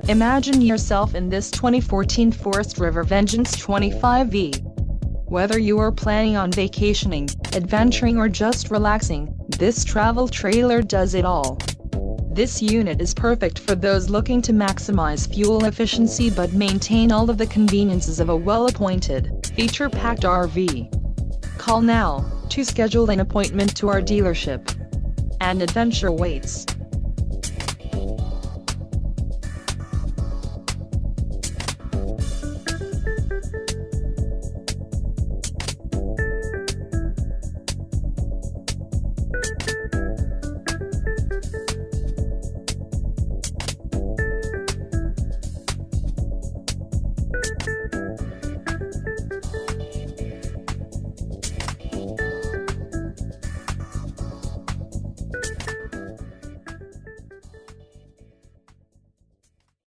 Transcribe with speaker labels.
Speaker 1: Imagine yourself in this 2014 Forest River Vengeance 25V. Whether you are planning on vacationing, adventuring or just relaxing, this travel trailer does it all. This unit is perfect for those looking to maximize fuel efficiency but maintain all of the conveniences of a well-appointed, feature-packed RV. Call now to schedule an appointment to our dealership. An adventure waits.